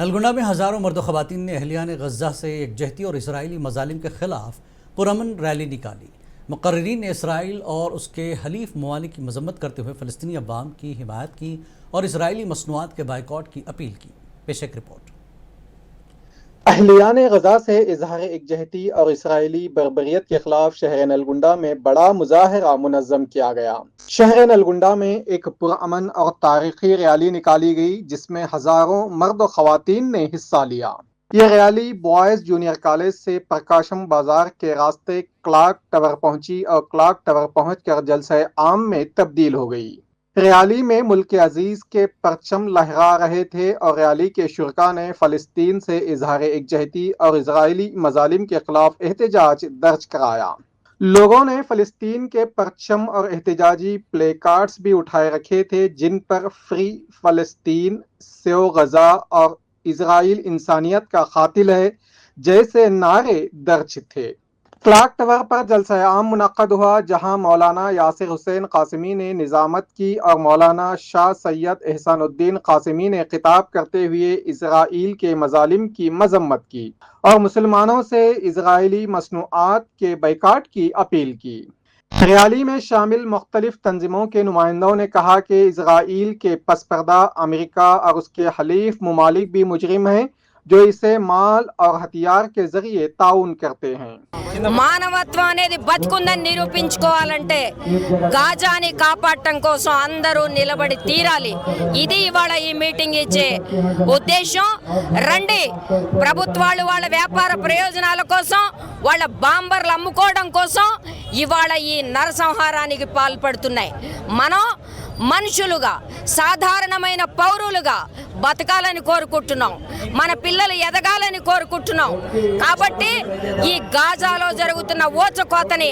نلگنڈا میں ہزاروں مرد و خواتین نے اہلیان غزہ سے یکجہتی اور اسرائیلی مظالم کے خلاف پرامن ریلی نکالی۔ مقررین نے اسرائیل اور اس کے حلیف ممالک کی مذمت کرتے ہوئے فلسطینی عوام کی حمایت کی اور اسرائیلی مصنوعات کے بائیکاٹ کی اپیل کی۔ پیش ایک رپورٹ۔ اہلیان غزہ سے اظہار یکجہتی اور اسرائیلی بربریت کے خلاف شہر نلگنڈا میں بڑا مظاہرہ منظم کیا گیا۔ شہر نلگنڈا میں ایک پرامن اور تاریخی ریلی نکالی گئی جس میں ہزاروں مرد و خواتین نے حصہ لیا۔ یہ ریلی بوائز جونیئر کالج سے پرکاشم بازار کے راستے کلاک ٹاور پہنچی اور کلاک ٹاور پہنچ کر جلسہ عام میں تبدیل ہو گئی۔ ریلی میں ملک عزیز کے پرچم لہرا رہے تھے اور ریلی کے شرکاء نے فلسطین سے اظہار یکجہتی اور اسرائیلی مظالم کے خلاف احتجاج درج کرایا۔ لوگوں نے فلسطین کے پرچم اور احتجاجی پلے کارڈز بھی اٹھائے رکھے تھے جن پر فری فلسطین، سیو غزہ اور اسرائیل انسانیت کا قاتل ہے جیسے نعرے درج تھے۔ کلاک ٹاور پر جلسہ عام منعقد ہوا جہاں مولانا یاسر حسین قاسمی نے نظامت کی اور مولانا شاہ سید احسان الدین قاسمی نے خطاب کرتے ہوئے اسرائیل کے مظالم کی مذمت کی اور مسلمانوں سے اسرائیلی مصنوعات کے بائیکاٹ کی اپیل کی۔ ریلی میں شامل مختلف تنظیموں کے نمائندوں نے کہا کہ اسرائیل کے پس پردہ امریکہ اور اس کے حلیف ممالک بھی مجرم ہیں جو اسے مال اور ہتھیار کے ذریعے تعاون کرتے ہیں۔ మానవత్వం అనేది బతుకుందని నిరూపించుకోవాలంటే గాజాని కాపాడటం కోసం అందరూ నిలబడి తీరాలి। ఇది ఇవాళ ఈ మీటింగ్ ఇచ్చే ఉద్దేశం। రండి, ప్రభుత్వాలు వాళ్ళ వ్యాపార ప్రయోజనాల కోసం, వాళ్ళ బాంబర్లు అమ్ముకోవడం కోసం ఇవాళ ఈ నరసంహారానికి పాల్పడుతున్నాయి। మనం మనుషులుగా, సాధారణమైన పౌరులుగా బతకాలని కోరుకుంటున్నాం, మన పిల్లలు ఎదగాలని కోరుకుంటున్నాం। కాబట్టి ఈ గాజాలో జరుగుతున్న ఊచకోతని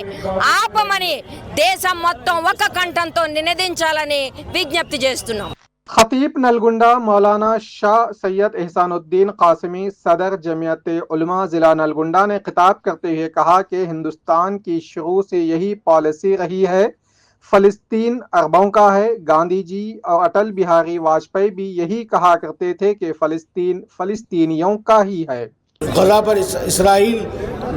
ఆపమని దేశం మొత్తం ఒక కంఠంతో నినదించాలని విజ్ఞప్తి చేస్తున్నాం। خطیب نلگنڈا مولانا شاہ سید احسان الدین قاسمی صدر جمعیت علماء ضلع نلگنڈا نے خطاب کرتے ہوئے کہا کہ ہندوستان کی شروع سے یہی پالیسی رہی ہے، فلسطین عربوں کا ہے۔ گاندھی جی اور اٹل بہاری واجپئی بھی یہی کہا کرتے تھے کہ فلسطین فلسطینیوں کا ہی ہے۔ غزہ پر اسرائیل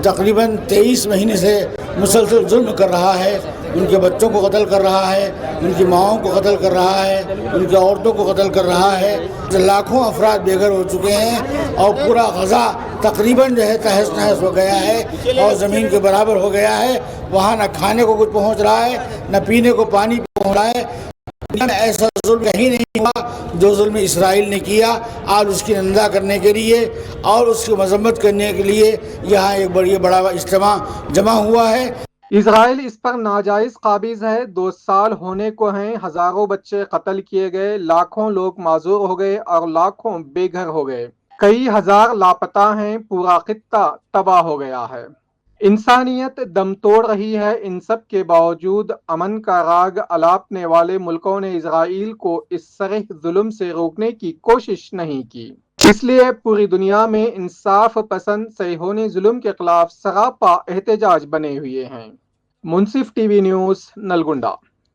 تقریباً 23 مہینے سے مسلسل ظلم کر رہا ہے، ان کے بچوں کو قتل کر رہا ہے، ان کی ماؤں کو قتل کر رہا ہے، ان کی عورتوں کو قتل کر رہا ہے۔ لاکھوں افراد بے گھر ہو چکے ہیں اور پورا غزہ تقریباً جو ہے تہس نہس ہو گیا ہے اور زمین کے برابر ہو گیا ہے۔ وہاں نہ کھانے کو کچھ پہنچ رہا ہے، نہ پینے کو پانی پہنچ رہا ہے۔ ایسا ظلم کہیں نہیں ہوا جو ظلم اسرائیل نے کیا۔ آج اس کی نندا کرنے کے لیے اور اس کی مذمت کرنے کے لیے یہاں ایک بڑا اجتماع جمع ہوا ہے۔ اسرائیل اس پر ناجائز قابض ہے۔ 2 سال ہونے کو ہیں، ہزاروں بچے قتل کیے گئے، لاکھوں لوگ معذور ہو گئے اور لاکھوں بے گھر ہو گئے، کئی ہزار لاپتہ ہیں، پورا خطہ تباہ ہو گیا ہے۔ انسانیت دم توڑ رہی ہے۔ ان سب کے باوجود امن کا راگ الاپنے والے ملکوں نے اسرائیل کو اس صریح ظلم سے روکنے کی کوشش نہیں کی۔ اس لیے پوری دنیا میں انصاف پسند صہیونی ظلم کے خلاف سراپا احتجاج بنے ہوئے ہیں۔ منصف ٹی وی نیوز، نلگنڈا۔